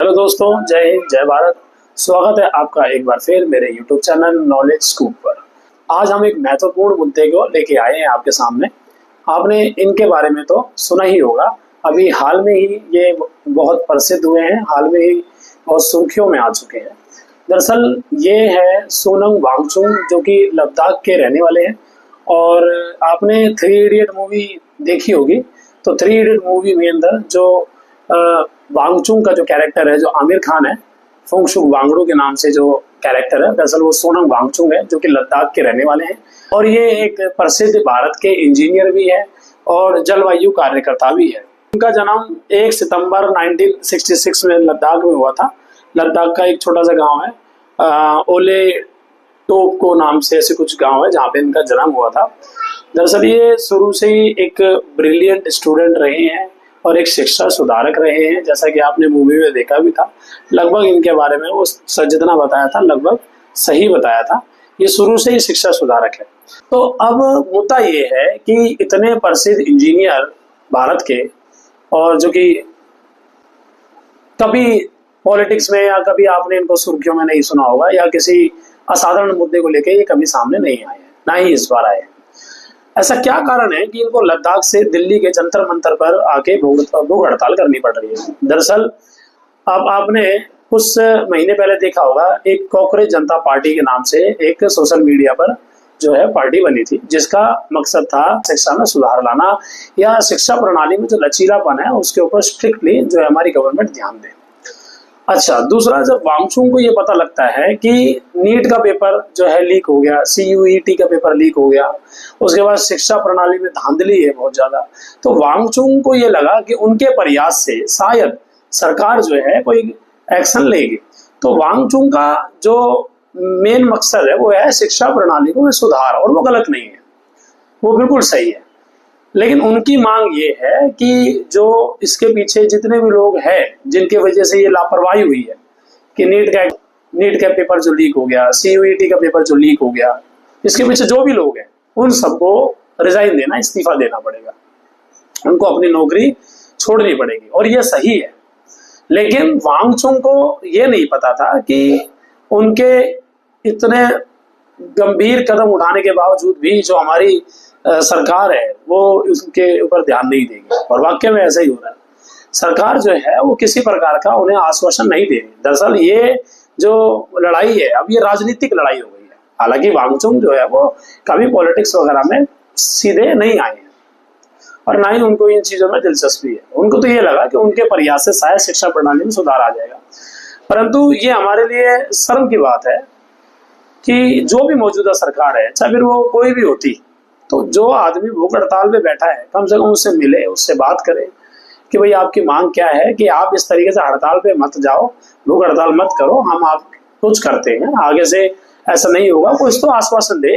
Hello दोस्तों, जय हिंद, जय भारत। स्वागत है आपका एक बार फिर मेरे YouTube चैनल नॉलेज स्कूप पर। आज हम एक महत्वपूर्ण मुद्दे को लेके आए हैं आपके सामने। आपने इनके बारे में तो सुना ही होगा, अभी हाल में ही ये बहुत प्रसिद्ध हुए हैं, हाल में ही बहुत सुर्खियों में आ चुके हैं। दरअसल ये है सोनम वांगचुक, जो कि लद्दाख के रहने वाले हैं। और आपने थ्री इडियट मूवी देखी होगी, तो थ्री इडियट मूवी में अंदर जो वांगचुक का जो कैरेक्टर है, जो आमिर खान है, फुंगशुक वांगडू के नाम से जो कैरेक्टर है, दरअसल वो सोनम वांगचुक है, जो कि लद्दाख के रहने वाले हैं। और ये एक प्रसिद्ध भारत के इंजीनियर भी है और जलवायु कार्यकर्ता भी है। उनका जन्म 1 सितंबर 1966 में लद्दाख में हुआ था। लद्दाख का एक छोटा सा गांव है, ओले टोपको नाम से ऐसे कुछ गांव है जहाँ पे इनका जन्म हुआ था। दरअसल ये शुरू से ही एक ब्रिलियंट स्टूडेंट रहे हैं और एक शिक्षा सुधारक रहे हैं, जैसा कि आपने मूवी में देखा भी था। लगभग इनके बारे में वो जितना बताया था लगभग सही बताया था। ये शुरू से ही शिक्षा सुधारक है। तो अब मुद्दा ये है कि इतने प्रसिद्ध इंजीनियर भारत के, और जो कि कभी पॉलिटिक्स में या कभी आपने इनको सुर्खियों में नहीं सुना होगा, या किसी असाधारण मुद्दे को लेकर ये कभी सामने नहीं आए हैं, ना ही इस बार आए। ऐसा क्या कारण है कि इनको लद्दाख से दिल्ली के जंतर मंतर पर आके भूख हड़ताल करनी पड़ रही है? दरअसल अब आपने कुछ महीने पहले देखा होगा, एक कॉकरोच जनता पार्टी के नाम से एक सोशल मीडिया पर जो है पार्टी बनी थी, जिसका मकसद था शिक्षा में सुधार लाना या शिक्षा प्रणाली में जो लचीलापन है उसके ऊपर स्ट्रिक्टली जो है हमारी गवर्नमेंट ध्यान दे। अच्छा, दूसरा, जब वांगचुक को ये पता लगता है कि नीट का पेपर जो है लीक हो गया, CUET का पेपर लीक हो गया, उसके बाद शिक्षा प्रणाली में धांधली है बहुत ज्यादा, तो वांगचुक को ये लगा कि उनके प्रयास से शायद सरकार जो है कोई एक्शन लेगी। तो वांगचुक का जो मेन मकसद है वो है शिक्षा प्रणाली को में सुधार, और वो गलत नहीं है, वो बिल्कुल सही है। लेकिन उनकी मांग ये है कि जो इसके पीछे जितने भी लोग हैं जिनकी वजह से ये लापरवाही हुई है, कि नीट का पेपर जो लीक हो गया, CUET का पेपर जो लीक हो गया, इसके पीछे जो भी लोग हैं उन सबको रिजाइन देना, इस्तीफा देना पड़ेगा, उनको अपनी नौकरी छोड़नी पड़ेगी, और ये सही है। लेकिन वांगचुक को ये नहीं पता था कि उनके इतने गंभीर कदम उठाने के बावजूद भी जो हमारी सरकार है वो उसके ऊपर ध्यान नहीं देगी, और वाकई में ऐसा ही हो रहा है। सरकार जो है वो किसी प्रकार का उन्हें आश्वासन नहीं दे रही। दरअसल ये जो लड़ाई है अब ये राजनीतिक लड़ाई हो गई है। हालांकि वांगचुक जो है वो कभी पॉलिटिक्स वगैरह में सीधे नहीं आए हैं, और ना ही उनको इन चीजों में दिलचस्पी है। उनको तो ये लगा कि उनके प्रयास से शायद शिक्षा प्रणाली में सुधार आ जाएगा। परंतु ये हमारे लिए शर्म की बात है कि जो भी मौजूदा सरकार है, चाहे फिर वो कोई भी होती, तो जो आदमी भूख हड़ताल पे बैठा है कम से कम उससे मिले, उससे बात करे कि भाई आपकी मांग क्या है, कि आप इस तरीके से हड़ताल पे मत जाओ, भूख हड़ताल मत करो, हम आप कुछ करते हैं, आगे से ऐसा नहीं होगा। कुछ तो आश्वासन दे,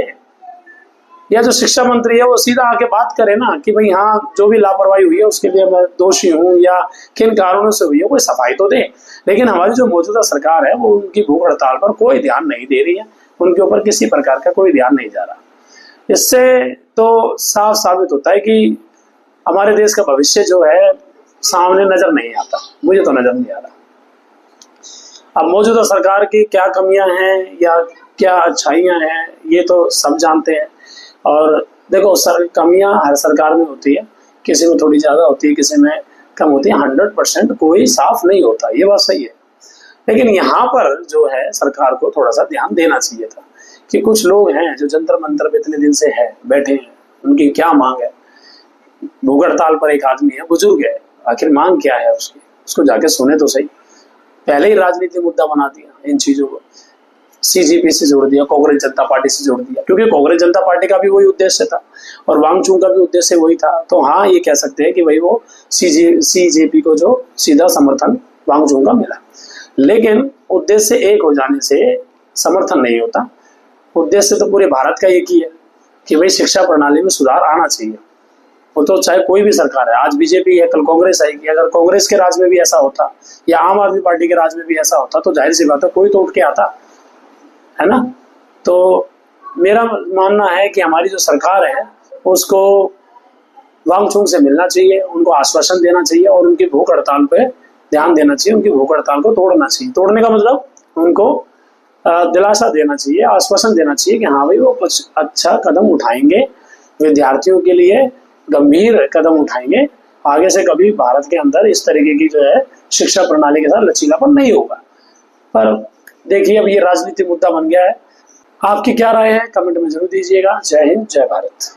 या जो शिक्षा मंत्री है वो सीधा आके बात करे ना कि भाई हाँ, जो भी लापरवाही हुई है उसके लिए मैं दोषी हूँ, या किन कारणों से हुई है, कोई सफाई तो दे। लेकिन हमारी जो मौजूदा सरकार है वो उनकी भूख हड़ताल पर कोई ध्यान नहीं दे रही है, उनके ऊपर किसी प्रकार का कोई ध्यान नहीं जा रहा। इससे तो साफ साबित होता है कि हमारे देश का भविष्य जो है सामने नजर नहीं आता, मुझे तो नजर नहीं आ रहा। अब मौजूदा सरकार की क्या कमियां हैं या क्या अच्छाइयां हैं ये तो सब जानते हैं। और देखो, कमियां हर सरकार में होती है, किसी में थोड़ी ज्यादा होती है, किसी में कम होती है। 100% कोई साफ नहीं होता, ये बात सही है। लेकिन यहाँ पर जो है सरकार को थोड़ा सा ध्यान देना चाहिए था कि कुछ लोग हैं जो जंतर मंतर पे इतने दिन से है बैठे हैं, उनकी क्या मांग है। भूख हड़ताल पर एक आदमी है, बुजुर्ग है, आखिर मांग क्या है उसकी, उसको जाके सुने तो सही। पहले ही राजनीति मुद्दा बना दिया इन चीजों को, CJP से जोड़ दिया, कांग्रेस जनता पार्टी से जोड़ दिया, क्योंकि कांग्रेस जनता पार्टी का भी वही उद्देश्य था और वांगचुक का भी उद्देश्य वही था। तो हाँ, ये कह सकते हैं कि भाई वो CJP को जो सीधा समर्थन वांगचुक का मिला। लेकिन उद्देश्य एक हो जाने से समर्थन नहीं होता। उद्देश्य तो पूरे भारत का एक ही है कि भाई शिक्षा प्रणाली में सुधार आना चाहिए। वो तो चाहे कोई भी सरकार है, आज BJP है, कल कांग्रेस आएगी। अगर कांग्रेस के राज में भी ऐसा होता या आम आदमी पार्टी के राज में भी ऐसा होता तो जाहिर सी बात है कोई तो उठ के आता है ना। तो मेरा मानना है कि हमारी जो सरकार है उसको वांगचुक से मिलना चाहिए, उनको आश्वासन देना चाहिए और उनकी भूख हड़ताल पे ध्यान देना चाहिए, उनकी भूख हड़ताल को तोड़ना चाहिए। तोड़ने का मतलब उनको दिलासा देना चाहिए, आश्वासन देना चाहिए कि हाँ भाई वो कुछ अच्छा कदम उठाएंगे, विद्यार्थियों के लिए गंभीर कदम उठाएंगे। आगे से कभी भारत के अंदर इस तरीके की जो है शिक्षा प्रणाली के साथ लचीलापन नहीं होगा। पर देखिए अब ये राजनीतिक मुद्दा बन गया है। आपकी क्या राय है कमेंट में जरूर दीजिएगा। जय हिंद, जय भारत।